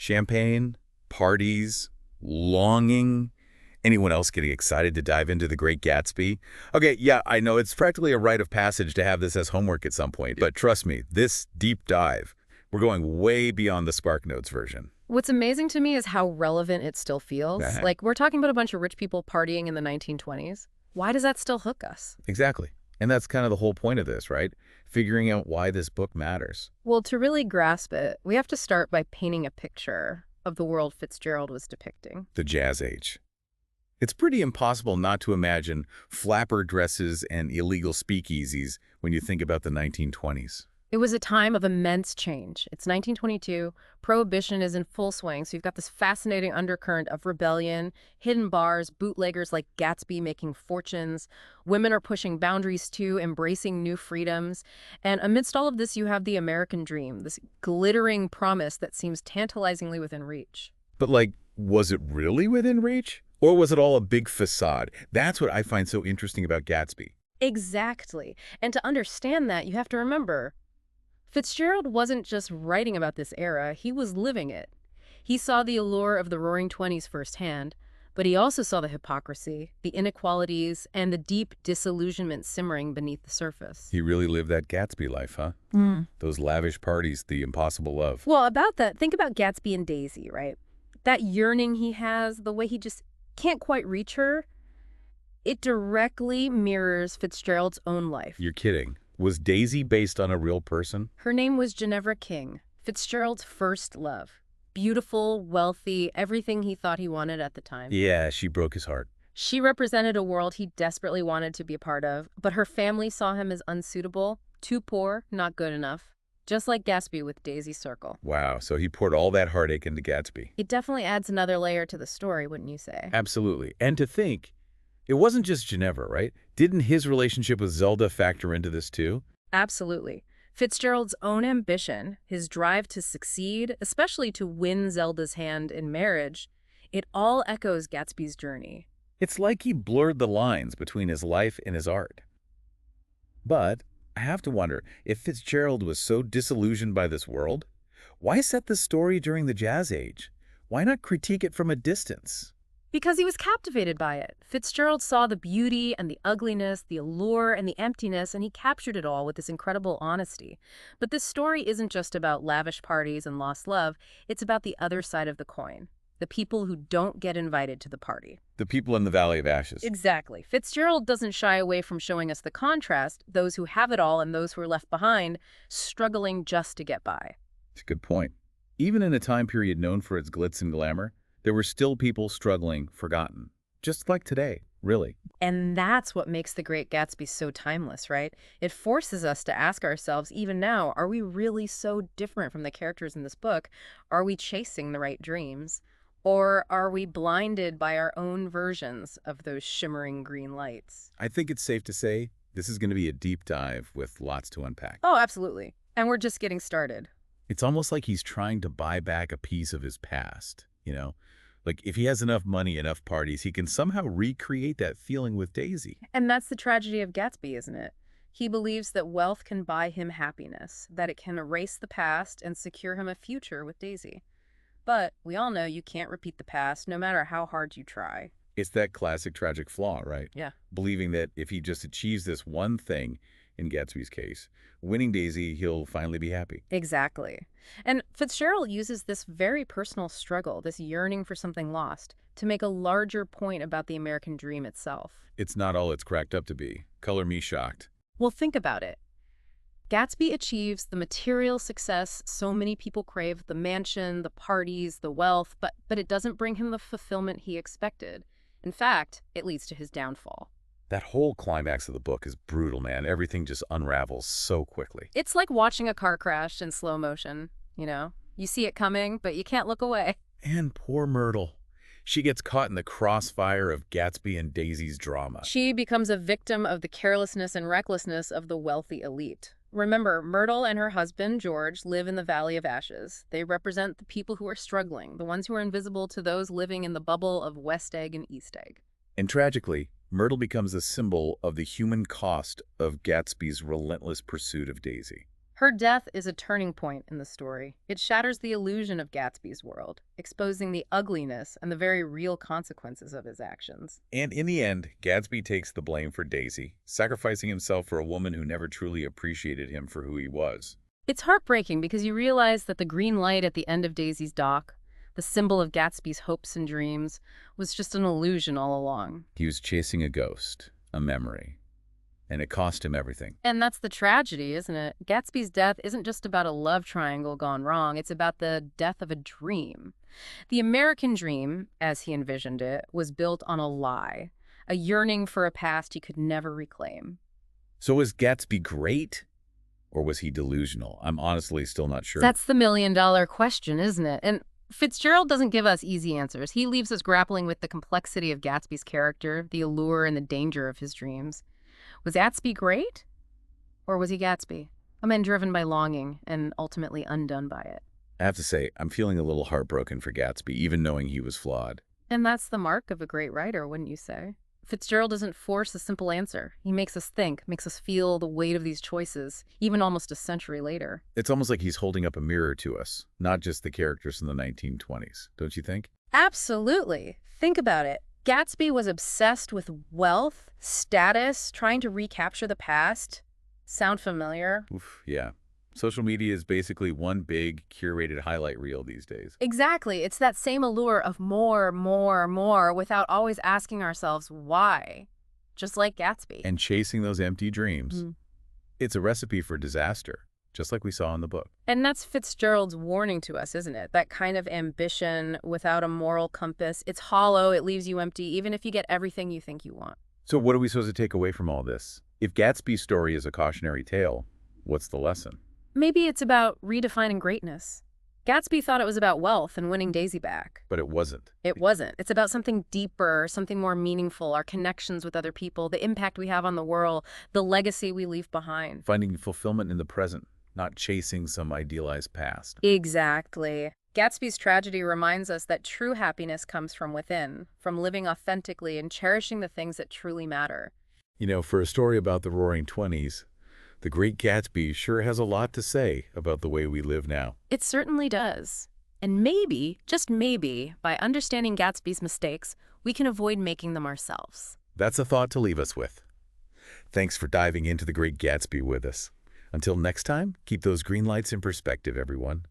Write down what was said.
Champagne, parties, longing. Anyone else getting excited to dive into The Great Gatsby? Okay, yeah, I know it's practically a rite of passage to have this as homework at some point, but trust me, this deep dive, we're going way beyond the SparkNotes version. What's amazing to me is how relevant it still feels. Like, we're talking about a bunch of rich people partying in the 1920s. Why does that still hook us? Exactly. And that's kind of the whole point of this, right? Figuring out why this book matters. Well, to really grasp it, we have to start by painting a picture of the world Fitzgerald was depicting. The Jazz Age. It's pretty impossible not to imagine flapper dresses and illegal speakeasies when you think about the 1920s. It was a time of immense change. It's 1922. Prohibition is in full swing, so you've got this fascinating undercurrent of rebellion, hidden bars, bootleggers like Gatsby making fortunes. Women are pushing boundaries too, embracing new freedoms. And amidst all of this, you have the American dream, this glittering promise that seems tantalizingly within reach. But like, was it really within reach? Or was it all a big facade? That's what I find so interesting about Gatsby. Exactly. And to understand that, you have to remember, Fitzgerald wasn't just writing about this era, he was living it. He saw the allure of the Roaring Twenties firsthand, but he also saw the hypocrisy, the inequalities, and the deep disillusionment simmering beneath the surface. He really lived that Gatsby life, huh? Those lavish parties, the impossible love. Well, about that, think about Gatsby and Daisy, right? That yearning he has, the way he just can't quite reach her, it directly mirrors Fitzgerald's own life. You're kidding. Was Daisy based on a real person? Her name was Ginevra King, Fitzgerald's first love. Beautiful, wealthy, everything he thought he wanted at the time. Yeah, she broke his heart. She represented a world he desperately wanted to be a part of, but her family saw him as unsuitable, too poor, not good enough. Just like Gatsby with Daisy's Circle. Wow, so he poured all that heartache into Gatsby. It definitely adds another layer to the story, wouldn't you say? Absolutely. And to think, it wasn't just Ginevra, right? Didn't his relationship with Zelda factor into this too? Absolutely. Fitzgerald's own ambition, his drive to succeed, especially to win Zelda's hand in marriage, it all echoes Gatsby's journey. It's like he blurred the lines between his life and his art. But I have to wonder, if Fitzgerald was so disillusioned by this world, why set the story during the Jazz Age? Why not critique it from a distance? Because he was captivated by it. Fitzgerald saw the beauty and the ugliness, the allure and the emptiness, and he captured it all with this incredible honesty. But this story isn't just about lavish parties and lost love, it's about the other side of the coin. The people who don't get invited to the party. The people in the Valley of Ashes. Exactly. Fitzgerald doesn't shy away from showing us the contrast, those who have it all and those who are left behind, struggling just to get by. It's a good point. Even in a time period known for its glitz and glamour, there were still people struggling, forgotten. Just like today, really. And that's what makes The Great Gatsby so timeless, right? It forces us to ask ourselves, even now, are we really so different from the characters in this book? Are we chasing the right dreams? Or are we blinded by our own versions of those shimmering green lights? I think it's safe to say this is going to be a deep dive with lots to unpack. Oh, absolutely. And we're just getting started. It's almost like he's trying to buy back a piece of his past, you know? Like, if he has enough money, enough parties, he can somehow recreate that feeling with Daisy. And that's the tragedy of Gatsby, isn't it? He believes that wealth can buy him happiness, that it can erase the past and secure him a future with Daisy. But we all know you can't repeat the past, no matter how hard you try. It's that classic tragic flaw, right? Yeah. Believing that if he just achieves this one thing, in Gatsby's case, winning Daisy, he'll finally be happy. Exactly. And Fitzgerald uses this very personal struggle, this yearning for something lost, to make a larger point about the American dream itself. It's not all it's cracked up to be. Color me shocked. Well, think about it. Gatsby achieves the material success so many people crave, the mansion, the parties, the wealth, but it doesn't bring him the fulfillment he expected. In fact, it leads to his downfall. That whole climax of the book is brutal, man. Everything just unravels so quickly. It's like watching a car crash in slow motion, you know? You see it coming, but you can't look away. And poor Myrtle. She gets caught in the crossfire of Gatsby and Daisy's drama. She becomes a victim of the carelessness and recklessness of the wealthy elite. Remember, Myrtle and her husband, George, live in the Valley of Ashes. They represent the people who are struggling, the ones who are invisible to those living in the bubble of West Egg and East Egg. And tragically, Myrtle becomes a symbol of the human cost of Gatsby's relentless pursuit of Daisy. Her death is a turning point in the story. It shatters the illusion of Gatsby's world, exposing the ugliness and the very real consequences of his actions. And in the end, Gatsby takes the blame for Daisy, sacrificing himself for a woman who never truly appreciated him for who he was. It's heartbreaking because you realize that the green light at the end of Daisy's dock, the symbol of Gatsby's hopes and dreams, was just an illusion all along. He was chasing a ghost, a memory, and it cost him everything. And that's the tragedy, isn't it? Gatsby's death isn't just about a love triangle gone wrong, it's about the death of a dream. The American dream, as he envisioned it, was built on a lie, a yearning for a past he could never reclaim. So was Gatsby great? Or was he delusional? I'm honestly still not sure. That's the million-dollar question, isn't it? And Fitzgerald doesn't give us easy answers. He leaves us grappling with the complexity of Gatsby's character, the allure and the danger of his dreams. Was Gatsby great? Or was he Gatsby? A man driven by longing and ultimately undone by it. I have to say, I'm feeling a little heartbroken for Gatsby, even knowing he was flawed. And that's the mark of a great writer, wouldn't you say? Fitzgerald doesn't force a simple answer. He makes us think, makes us feel the weight of these choices, even almost a century later. It's almost like he's holding up a mirror to us, not just the characters from the 1920s, don't you think? Absolutely. Think about it. Gatsby was obsessed with wealth, status, trying to recapture the past. Sound familiar? Oof, yeah. Social media is basically one big, curated highlight reel these days. Exactly. It's that same allure of more, more, more, without always asking ourselves why. Just like Gatsby. And chasing those empty dreams. Mhm. It's a recipe for disaster, just like we saw in the book. And that's Fitzgerald's warning to us, isn't it? That kind of ambition without a moral compass. It's hollow, it leaves you empty, even if you get everything you think you want. So what are we supposed to take away from all this? If Gatsby's story is a cautionary tale, what's the lesson? Maybe it's about redefining greatness. Gatsby thought it was about wealth and winning Daisy back. But it wasn't. It wasn't. It's about something deeper, something more meaningful, our connections with other people, the impact we have on the world, the legacy we leave behind. Finding fulfillment in the present, not chasing some idealized past. Exactly. Gatsby's tragedy reminds us that true happiness comes from within, from living authentically and cherishing the things that truly matter. You know, for a story about the Roaring Twenties, The Great Gatsby sure has a lot to say about the way we live now. It certainly does. And maybe, just maybe, by understanding Gatsby's mistakes, we can avoid making them ourselves. That's a thought to leave us with. Thanks for diving into The Great Gatsby with us. Until next time, keep those green lights in perspective, everyone.